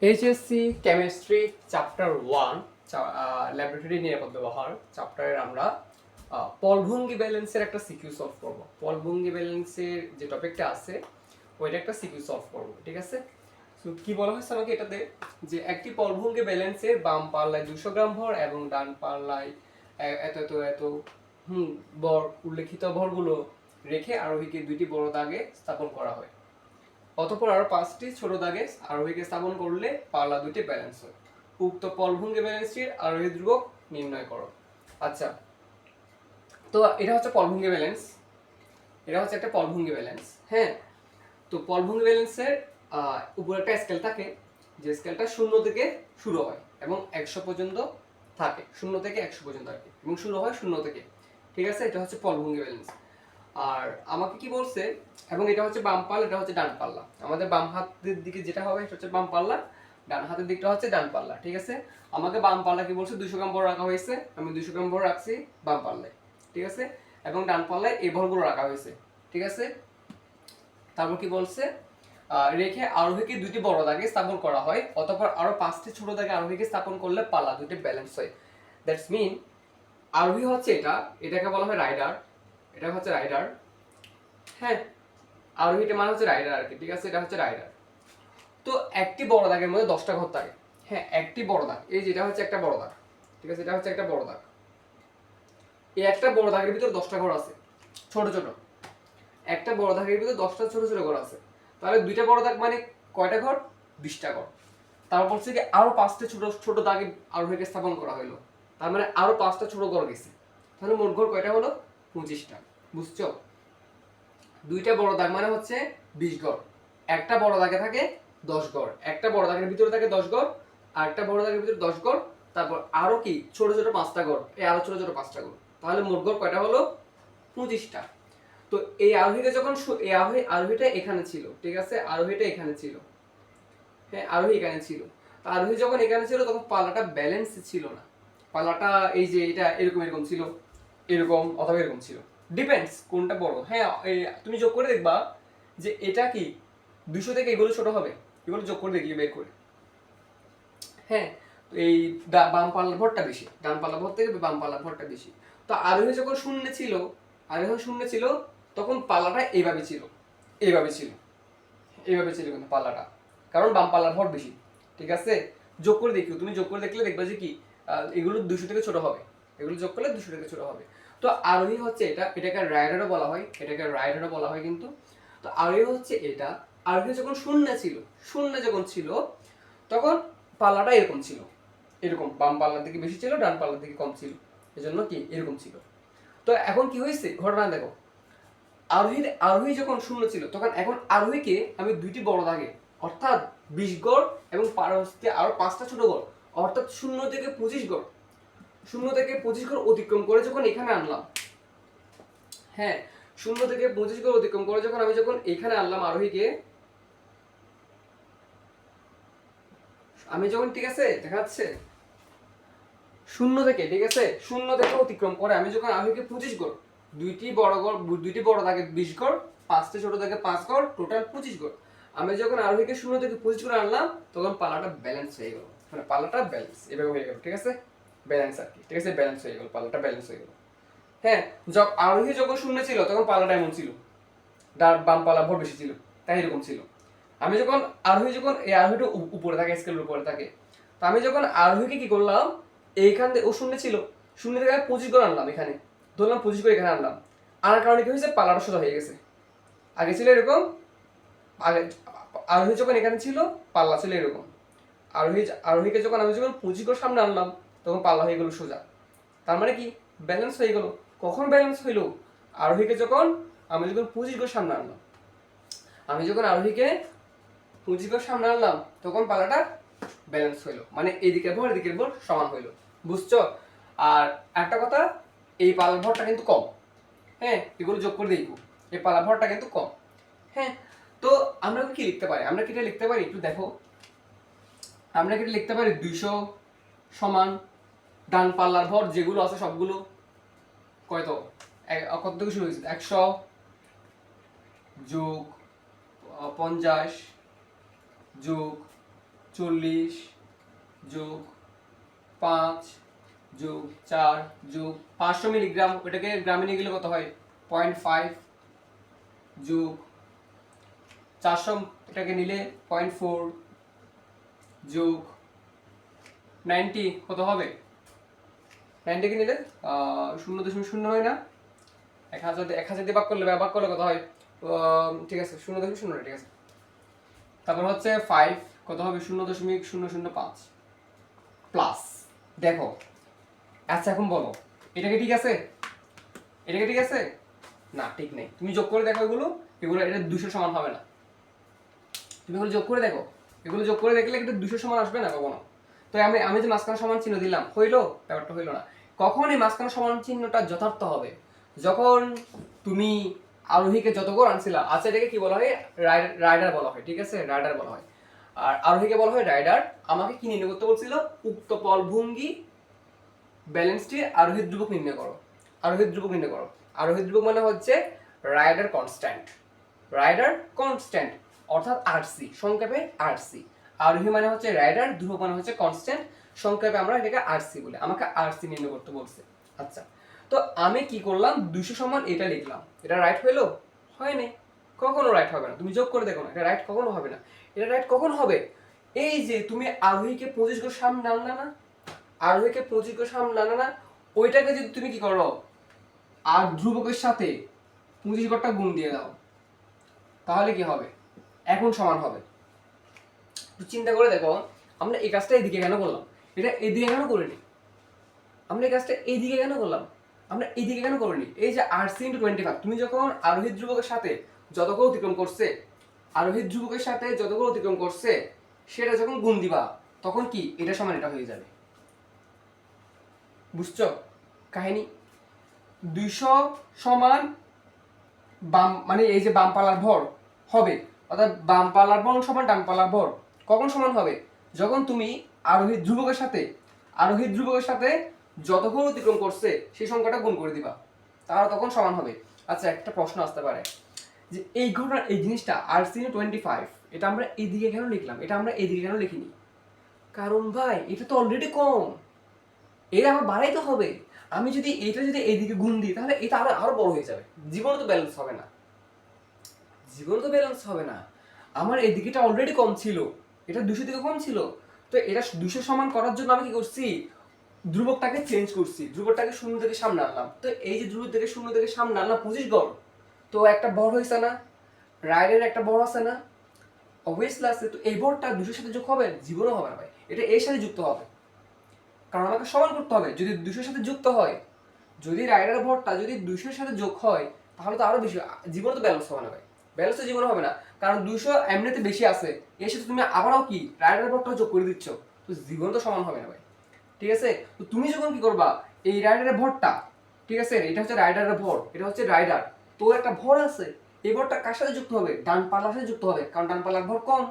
HSC chemistry chapter 1 laboratory নিরাপদ ব্যবহার চ্যাপ্টারের আমরা পলভঙ্গি ব্যালেন্সের একটা সিকিউ সলভ করব। পলভঙ্গি ব্যালেন্সের যে টপিকটা আছে ওইটা একটা সিকিউ সলভ করব, ঠিক আছে? সো কি বলা হয়েছে আমাকে এটাতে, যে একটি পলভঙ্গি ব্যালেন্সের বাম পাল্লায় 200 গ্রাম ভর এবং ডান পাল্লায় এত এত এত ভর উল্লেখিত ভরগুলো রেখে আরোহীকে দুইটি বড় দাগে স্থাপন করা হয়। অতঃপর আরো 5টি ছোট দাগে আরোহীকে স্থাপন করলে পাল্লা দুটি ব্যালেন্স হয়। উক্ত পলভঙ্গি ব্যালেন্সটির আরোহী ধ্রুবক নির্ণয় করো। আচ্ছা, তো এটা হচ্ছে পলভঙ্গি ব্যালেন্স, এটা হচ্ছে একটা পলভঙ্গি ব্যালেন্স। হ্যাঁ, তো পলভঙ্গি ব্যালেন্সের উপরে একটা স্কেল থাকে, যে স্কেলটা 0 থেকে শুরু হয় এবং 100 পর্যন্ত থাকে, 0 থেকে 100 পর্যন্ত আর কি, এবং শুরু হয় 0 থেকে, ঠিক আছে? এটা হচ্ছে পলভঙ্গি ব্যালেন্স। আর আমাকে কি বলছে, এবং এটা হচ্ছে বাম পাল্লা, এটা হচ্ছে ডান পাল্লা। আমাদের বাম হাতের দিকে যেটা হবে এটা হচ্ছে বাম পাল্লা, ডান হাতের দিকটা হচ্ছে ডান পাল্লা, ঠিক আছে? আমাকে বাম পাল্লা কি বলছে, 200 গ্রাম ভর রাখা হয়েছে, আমি 200 গ্রাম ভর রাখছি বাম পাল্লায়, ঠিক আছে? এবং ডান পাল্লায় এই ভরগুলো রাখা হয়েছে, ঠিক আছে? তারপর কি বলছে, রেখে আরোহীকে দুটি বড় দাগে স্থাপন করা হয়, অতঃপর আরো 5টি ছোট দাগে আরোহীকে স্থাপন করলে পাল্লা দুটি ব্যালেন্স হয়। দ্যাটস মিন আরোহী হচ্ছে এটা, এটাকে বলা হয় রাইডার, এটা হচ্ছে রাইডার। হ্যাঁ, আরোহীটা মানে হচ্ছে রাইডার আর কি, ঠিক আছে? এটা হচ্ছে রাইডার। তো একটি বড় দাগের মধ্যে 10টা ঘর থাকে। হ্যাঁ, একটি বড় দাগ, এই যেটা হচ্ছে একটা বড় দাগ, ঠিক আছে? এটা হচ্ছে একটা বড় দাগ। এই একটা বড় দাগের ভিতরে 10টা ঘর আছে, ছোট ছোট। একটা বড় দাগের ভিতরে 10টা ছোট ছোট ঘর আছে। তাহলে দুইটা বড় দাগ মানে কয়টা ঘর? 20টা ঘর। তারপর হচ্ছে কি আরো 5টা ছোট ছোট দাগে আরোহীকে স্থাপন করা হলো, তার মানে আরো 5টা ছোট ঘর গেছে। তাহলে মোট ঘর কয়টা হলো? 25টা। বুঝছো? দুইটা বড় দাগ মানে হচ্ছে 20 গড়। একটা বড় দাগে থাকে 10 গড়, একটা বড় দাগের ভিতরে থাকে 10 গড়, আর একটা বড় দাগের ভিতরে 10 গড়, তারপর আরো কি ছোট ছোট 5টা গড়, এই আরো ছোট ছোট 5টা গড়। তাহলে মোট গড় কয়টা হলো? 25টা। তো এই আরোহীটা যখন এই আরোহীটা এখানে ছিল, ঠিক আছে? আরোহীটা এখানে ছিল, হ্যাঁ, আরোহী এখানে ছিল। তো আরোহী যখন এখানে ছিল তখন পাল্লাটা ব্যালেন্স ছিল না। পাল্লাটা এই যে এটা এরকম এরকম ছিল, এরকম অথবা এরকম ছিল, ডিপেন্ডস কোনটা বড়। হ্যাঁ, তুমি যোগ করে দেখবা যে এটা কি 200 থেকে এগুলো ছোট হবে, এগুলো যোগ করে দেখি বের করে। হ্যাঁ, তো এই বাম পাল্লার ভরটা বেশি, ডান পাল্লার ভর থেকে বাম পাল্লার ভরটা বেশি। তো আরোহী যখন শূন্য ছিল, আরোহী শূন্য ছিল, তখন পাল্লাটা এইভাবে ছিল, এইভাবে ছিল, এইভাবে ছিল কিন্তু পাল্লাটা, কারণ বাম পাল্লার ভর বেশি, ঠিক আছে? যোগ করে দেখিও, তুমি যোগ করে দেখলে দেখবা যে কি এগুলো 200 থেকে ছোট হবে, এগুলো যোগ করলে 200 থেকে ছোট হবে। তো আরোহী হচ্ছে এটা, এটাকে রাইডারও বলা হয়, এটাকে রাইডারও বলা হয় কিন্তু। তো আরোহী হচ্ছে এটা, আরোহী যখন শূন্য ছিল, শূন্য যখন ছিল তখন পাল্লাটা এরকম ছিল, এরকম বাম পাল্লার দিকে বেশি ছিল, ডান পাল্লার দিকে কম ছিল, এজন্য কি এরকম ছিল। তো এখন কি হয়েছে ঘটনা দেখো, আরোহী যখন শূন্য ছিল তখন এখন আরোহীকে আমি দুইটি বড় দাগে, অর্থাৎ 20 গড় এবং পারস্তে আরো 5টা ছোট গড়, অর্থাৎ 0 থেকে 25 গড়, 0 থেকে 25 গড় অতিক্রম করে যখন এখানে আনলাম, হ্যাঁ, 0 থেকে 25 গড় অতিক্রম করে যখন আমি যখন এখানে আনলাম আরোহীকে, আমি যখন, ঠিক আছে দেখা যাচ্ছে, 0 থেকে, ঠিক আছে, 0 থেকে অতিক্রম করে আমি যখন আরোহীকে 25 গড়, দুইটি বড় দাগে 20 গড়, 5টা ছোট দাগে 5 গড়, টোটাল 25 গড়, আমি যখন আরোহীকে 0 থেকে 25 গড় আনলাম তখন পাল্লাটা ব্যালেন্স হয়ে গেল, মানে পাল্লাটা ব্যালেন্স এভাবে হয়ে গেল, ঠিক আছে? ব্যালেন্স আর কি, ঠিক আছে? ব্যালেন্স হয়ে গেল, পাল্লাটা ব্যালেন্স হয়ে গেল। হ্যাঁ, আরোহী যখন শূন্য ছিল তখন পাল্লাটা এমন ছিল, বাম পাল্লা ভর বেশি ছিল, তাই এরকম ছিল। আমি যখন আরোহী যখন এই আরোহীটা উপরে থাকে, স্কেলের উপরে থাকে, তো আমি যখন আরোহীকে কি করলাম, এইখান থেকে ও শূন্য ছিল, শূন্য থেকে আমি 25 করে আনলাম, এখানে ধরলাম 25 করে এখানে আনলাম, আনার কারণে কি হয়েছে, পাল্লাটা সোজা হয়ে গেছে। আগে ছিল এরকম, আগে আরোহী যখন এখানে ছিল পাল্লা ছিল এরকম, আরোহীকে যখন আমি যখন 25 করে সামনে আনলাম তখন পাল্লা হয়ে গেল সোজা। তার মানে কি ব্যালেন্স হয়ে গেল। কখন ব্যালেন্স হইলো? আরোহীকে যখন আমি যখন 25 করে সামনে আনলাম, আমি যখন আরোহীকে 25 করে সামনে আনলাম তখন পাল্লাটা ব্যালেন্স হইলো, মানে এদিকের ভর এদিকের ভর সমান হইলো। বুঝছো? আর একটা কথা, এই পাল্লার ভরটা কিন্তু কম, হ্যাঁ, এগুলো যোগ করে দেখবো, এই পাল্লার ভরটা কিন্তু কম। হ্যাঁ, তো আমরা কি লিখতে পারি, আমরা কি এটা লিখতে পারি একটু দেখো, আমরা কি এটা লিখতে পারি 200 সমান ডান পাল্লার ভর যেগুলো আছে সবগুলো কত, কত থেকে শুরু হয়েছে, 100 যোগ 50 যোগ 40 যোগ 5 যোগ 4 যোগ 500 মিলিগ্রাম, ওটাকে গ্রামে নিয়ে গেলে কত হয় 0.5 যোগ 400, এটাকে নিলে 0.4 যোগ 90 কত হবে, 90 কে নিলে 0.0 হয় না, 1000 দিয়ে ভাগ করলে কত হয়, ঠিক আছে 0.0, ঠিক আছে। তারপর হচ্ছে 5 কত হবে 0.005 প্লাস, দেখো আচ্ছা এখন বলো এটাকে ঠিক আছে, এটাকে ঠিক আছে না, ঠিক নেই। তুমি যোগ করে দেখো এগুলো, এটা 200 সমান হবে না। তুমি এগুলো যোগ করে দেখো, এগুলো যোগ করে দেখলে এটা 200 সমান আসবে না কখনো। তো আমি যে মাঝখানে সমান চিহ্ন দিলাম, হইলো? ব্যাপারটা হইলো না। কখন এই মাঝখানে সমান চিহ্নটা যথার্থ হবে, যখন তুমি আরোহীকে যত করে আনছিলা, আচ্ছা এটাকে কি বলা হয়, রাইডার বলা হয়, ঠিক আছে, রাইডার বলা হয়। আর আরোহীকে বলা হয় রাইডার। আমাকে কি নির্ণয় করতে বলছিল, উক্ত পলভঙ্গি ব্যালেন্সটি আরোহী ধ্রুবক নির্ণয় করো। আরোহী ধ্রুবক নির্ণয় করো। আরোহী ধ্রুবক মানে হচ্ছে রাইডার কনস্ট্যান্ট, রাইডার কনস্ট্যান্ট অর্থাৎ আরসি, সংক্ষেপে আরসি। আরোহী মানে হচ্ছে রাইডার, ধ্রুবক মানে হচ্ছে কনস্ট্যান্ট, সংক্ষেপে আমরা এটাকে আরসি বলি। আমাকে আরসি নির্ণয় করতে বলছে। আচ্ছা, তো আমি কি করলাম, 200 সমান এটা লিখলাম। এটা রাইট হইলো? হয়নি, কখনো রাইট হবে না। তুমি যোগ করে দেখো না, এটা রাইট কখনো হবে না। এটা রাইট কখন হবে, এই যে তুমি আরোহীকে 25 ঘর সামনে আনলা না, আরোহীকে 25 ঘর সামনে আনলা না, ওইটাকে যদি তুমি কি করো, আর ধ্রুবকের সাথে 25 ঘরটা গুণ দিয়ে দাও, তাহলে কি হবে, এখন সমান হবে। চিন্তা করে দেখো, আমরা এই কাজটা এদিকে কেন করলাম, এটা এদিকে কেন করিনি, আমরা এই কাজটা এইদিকে কেন করলাম, আমরা এইদিকে কেন করিনি। এই যে RC × 25, তুমি যখন আরোহী ধ্রুবকের সাথে যতগুলো অতিক্রম করছে, আরোহী ধ্রুবকের সাথে যতগুলো অতিক্রম করছে সেটা যখন গুণ দিবা, তখন কি এটা সমান এটা হয়ে যাবে। বুঝছো কাহিনী? 200 সমান বাম, মানে এই যে বাম পালার ভর হবে, অর্থাৎ বাম পালার ভর সমান ডান পালার ভর কখন সমান হবে, যখন তুমি আরোহী ধ্রুবকের সাথে যতক্ষণ অতিক্রম করছে সেই সংখ্যাটা গুণ করে দিবা, তাহলে তখন সমান হবে। আচ্ছা, একটা প্রশ্ন আসতে পারে যে এই ঘটনা, এই জিনিসটা RC × 25, এটা আমরা এইদিকে কেন লিখলাম, এটা আমরা এইদিকে কেন লিখিনি? কারণ ভাই এটা তো অলরেডি কম, এটা আমার বাড়াইতে হবে। আমি যদি এটা যদি এইদিকে গুণ দিই, তাহলে এটা আরো বড় হয়ে যাবে, জীবনে তো ব্যালেন্স হবে না, জীবনে তো ব্যালেন্স হবে না। আমার এই দিকেটা অলরেডি কম ছিল, এটা 200 থেকে কম ছিল, তো এটা 200 সমান করার জন্য আমি কি করছি, ধ্রুবকটাকে চেঞ্জ করছি, ধ্রুবকটাকে 0 থেকে সামনে আনলাম। তো এই যে ধ্রুবক থেকে 0 থেকে সামনে আনলাম 25 গড়, তো একটা বড় হয়েছে না, রাইডের একটা বড় আছে না, অবভিয়াসলি আছে। তো এই বড়টা 200 সাথে যোগ হবে, জীবনে হবে না ভাই, এটা এর সাথে যুক্ত হবে, কারণ আমাকে সমান করতে হবে। যদি 200 সাথে যুক্ত হয়, যদি রাইডার ভরটা যদি 200 সাথে যোগ হয়, তাহলে তো আরো বেশি, জীবনে তো ব্যালেন্স হবে না ভাই, ব্যালেন্স তো জীবনে হবে না, কারণ 200 এমনিতে বেশি আছে, এর সাথে তুমি আবারও কি রাইডার ভরটা যোগ করে দিচ্ছ, তো জীবনে তো সমান হবে না ভাই। ঠিক আছে, তো তুমি যখন কি করবা, এই রাইডারের ভরটা, ঠিক আছে, এটা হচ্ছে রাইডারের ভর, এটা হচ্ছে রাইডার, তো একটা ভর আছে, এই ভরটা কার সাথে যুক্ত হবে, ডান পালার সাথে যুক্ত হবে, কারণ ডান পালার ভর কম,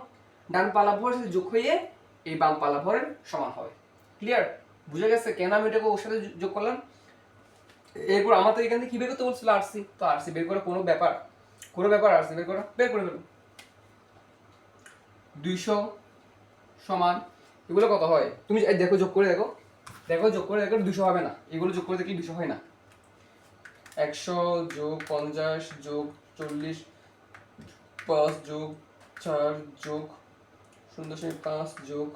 ডান পালা ভরের সাথে যোগ হয়ে এই বাম পালা ভরের সমান হবে। ক্লিয়ার? বুঝে গেছে কেন আমি এটাকে ওর সাথে যোগ করলাম? এরপর আমাদের এখান থেকে কি বের করতে বলছিল, RC, তো RC বের করা কোনো ব্যাপার, RC বের করে ফেলুন। 200 সমান এগুলো কত হয়, তুমি দেখো যোগ করে দেখো, যোগ করে দেখো 200 হবে না, এগুলো যোগ করে দেখলে 200 হয় না। 100 যোগ 50 যোগ 40 5 যোগ 4 যোগ 0.5 যোগ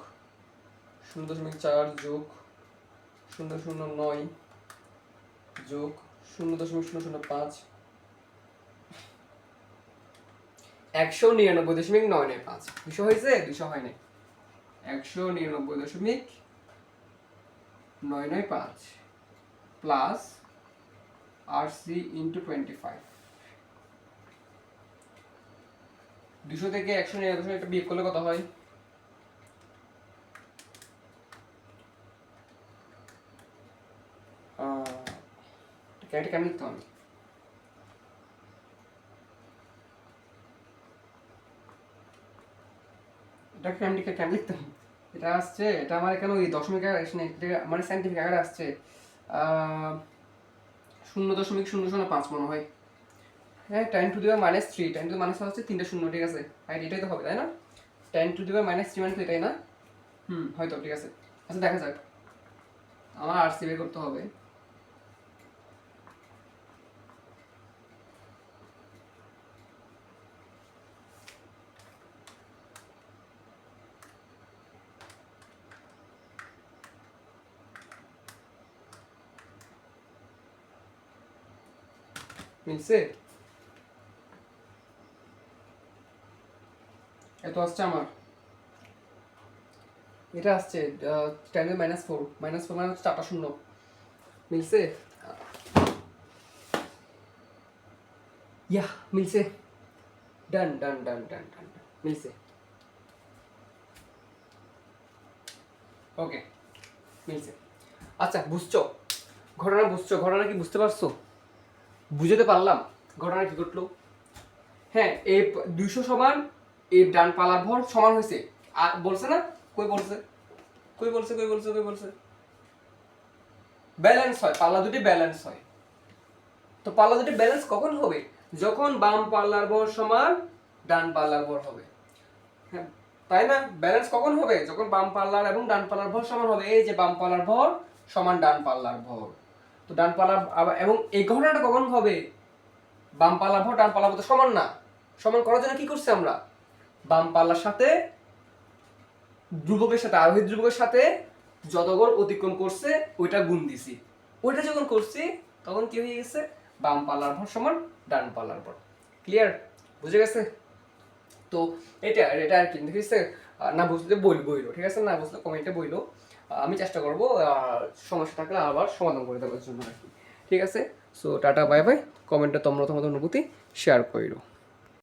0.4 যোগ 0.09 যোগ 0.005, 199.995। 200 হয়েছে? 200 হয় নাই, 199.995 প্লাস RC × 25। 200 থেকে 199 একটা বিয়োগ করলে কত হয়, এটা কেমন লিখতে হবে, এটা কেমন লিখতে হবে, এটা আসছে, এটা আমার এখানে ওই দশমিক আকারে আসছে না, এটা মানে সাইন্টিফিক আকারে আসছে 0.005 মনে হয়। হ্যাঁ, 10⁻³ 10⁻³ হচ্ছে 3টা শূন্য, ঠিক আছে, রাইট, এটাই তো হবে তাই না, 10⁻³ মানে তো এটাই না, হয়তো ঠিক আছে। আচ্ছা দেখা যাক, আমার আরসি বের করতে হবে। মিলছে? এত আসছে আমার, এটা আসছে 10 -4 -4 মানে হচ্ছে 4টা শূন্য। মিলছে? ইয়া মিলছে, ডান ডান ডান ডান ডান, মিলছে। ওকে মিলছে। আচ্ছা বুঝছো ঘটনা, বুঝছো ঘটনা কি বুঝতে পারছো? বুঝতে পারলাম ঘটনা কি ঘটলো? হ্যাঁ, এই 200 সমান এই ডান পালার ভর সমান হয়েছে। আর বলছে না? কই বলছে? কই বলছে? কই বলছে? কই বলছে? ব্যালেন্স হয়, পাল্লা দুটি ব্যালেন্স হয়। তো পাল্লা দুটি ব্যালেন্স কখন হবে? যখন বাম পাল্লার ভর সমান ডান পাল্লার ভর হবে। হ্যাঁ, তাই না? ব্যালেন্স কখন হবে? যখন বাম পাল্লার এবং ডান পাল্লার ভর সমান হবে। এই যে বাম পাল্লার ভর সমান ডান পাল্লার ভর। তো ডান পাল্লার এবং এই ঘটনাটা কখন হবে? বাম পাল্লার ভর ডান পাল্লার ভর তো সমান না। সমান করার জন্য কি করছি আমরা? বাম পাল্লার সাথে ধ্রুবকের সাথে, আরোহী ধ্রুবকের সাথে যত গড় অতিক্রম করছে ওইটা গুণ দিছি। ওইটা যখন করছি তখন কি হয়ে গেছে? বাম পাল্লার ভর সমান ডান পাল্লার ভর। ক্লিয়ার? বুঝে গেছে? তো এটা এটা আর কি দেখেছে। না বুঝলে বইলো, ঠিক আছে? না বুঝলে কমেন্টে বইলো, আমি চেষ্টা করবো সমস্যা থাকলে আবার সমাধান করে দেওয়ার জন্য আর কি। ঠিক আছে? So tata bye bye. কমেন্টে তোমরা তোমাদের অনুভূতি শেয়ার করো।